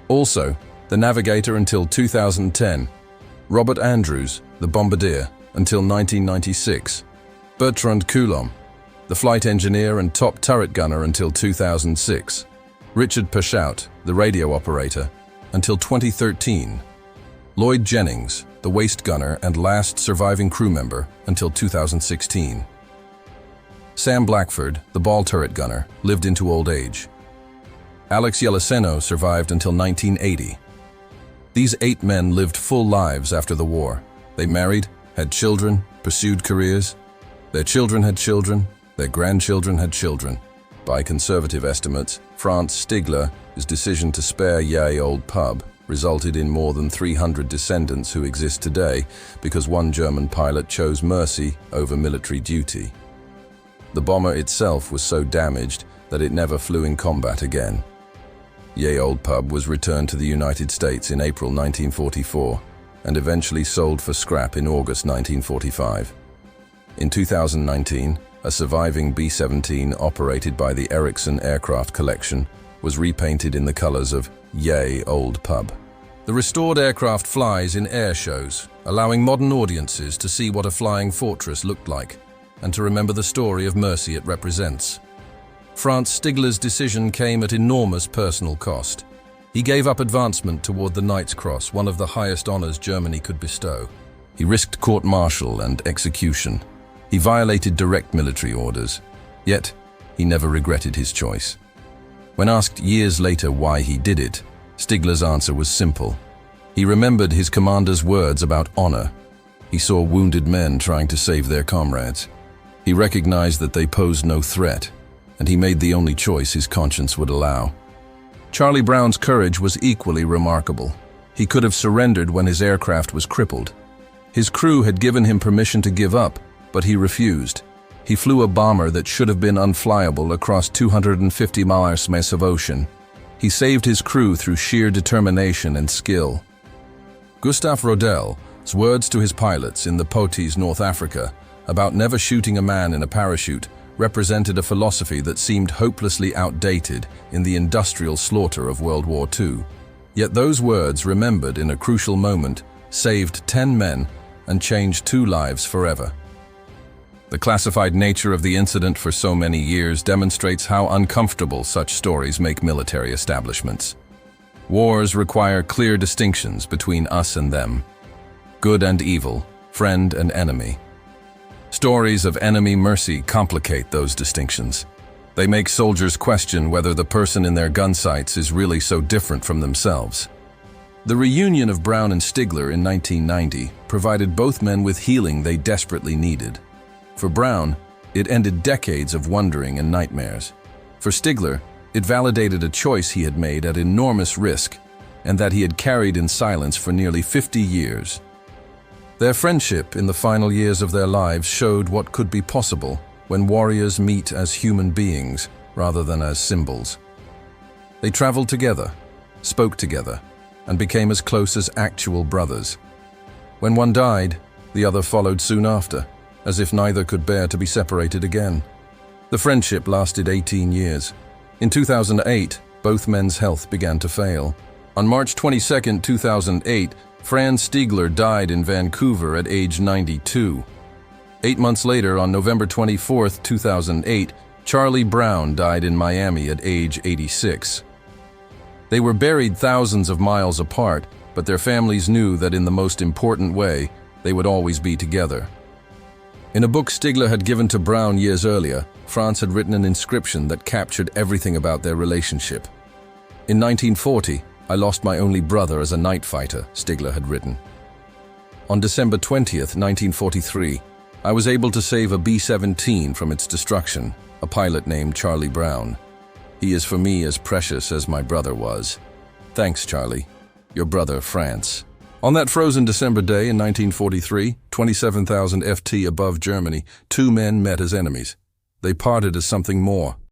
Also, the navigator until 2010. Robert Andrews, the bombardier, until 1996. Bertrand Coulomb, the flight engineer and top turret gunner until 2006. Richard Pachout, the radio operator, until 2013. Lloyd Jennings, the waist gunner and last surviving crew member, until 2016. Sam Blackford, the ball turret gunner, lived into old age. Alex Yeleseno survived until 1980. These 8 men lived full lives after the war. They married, had children, pursued careers. Their children had children, their grandchildren had children. By conservative estimates, Franz Stigler's decision to spare Ye Old Pub resulted in more than 300 descendants who exist today because one German pilot chose mercy over military duty. The bomber itself was so damaged that it never flew in combat again. Ye Old Pub was returned to the United States in April 1944 and eventually sold for scrap in August 1945. In 2019, a surviving B-17 operated by the Erickson Aircraft Collection was repainted in the colors of Ye Old Pub. The restored aircraft flies in air shows, allowing modern audiences to see what a flying fortress looked like and to remember the story of mercy it represents. Franz Stigler's decision came at enormous personal cost. He gave up advancement toward the Knight's Cross, one of the highest honors Germany could bestow. He risked court-martial and execution. He violated direct military orders. Yet, he never regretted his choice. When asked years later why he did it, Stigler's answer was simple. He remembered his commander's words about honor. He saw wounded men trying to save their comrades. He recognized that they posed no threat, and he made the only choice his conscience would allow. Charlie Brown's courage was equally remarkable. He could have surrendered when his aircraft was crippled. His crew had given him permission to give up, but he refused. He flew a bomber that should have been unflyable across 250 miles of ocean. He saved his crew through sheer determination and skill. Gustave Rodel's words to his pilots in the Potes, North Africa, about never shooting a man in a parachute represented a philosophy that seemed hopelessly outdated in the industrial slaughter of World War II. Yet those words, remembered in a crucial moment, saved 10 men and changed 2 lives forever. The classified nature of the incident for so many years demonstrates how uncomfortable such stories make military establishments. Wars require clear distinctions between us and them, good and evil, friend and enemy. Stories of enemy mercy complicate those distinctions. They make soldiers question whether the person in their gun sights is really so different from themselves. The reunion of Brown and Stigler in 1990 provided both men with healing they desperately needed. For Brown, it ended decades of wondering and nightmares. For Stigler, it validated a choice he had made at enormous risk and that he had carried in silence for nearly 50 years. Their friendship in the final years of their lives showed what could be possible when warriors meet as human beings rather than as symbols. They traveled together, spoke together, and became as close as actual brothers. When one died, the other followed soon after, as if neither could bear to be separated again. The friendship lasted 18 years. In 2008, both men's health began to fail. On March 22, 2008, Franz Stigler died in Vancouver at age 92. 8 months later, on November 24, 2008, Charlie Brown died in Miami at age 86. They were buried thousands of miles apart, but their families knew that in the most important way, they would always be together. In a book Stigler had given to Brown years earlier, Franz had written an inscription that captured everything about their relationship. In 1940, I lost my only brother as a night fighter, Stigler had written. On December 20th, 1943, I was able to save a B-17 from its destruction, a pilot named Charlie Brown. He is for me as precious as my brother was. Thanks, Charlie. Your brother, Franz. On that frozen December day in 1943, 27,000 FT above Germany, 2 men met as enemies. They parted as something more.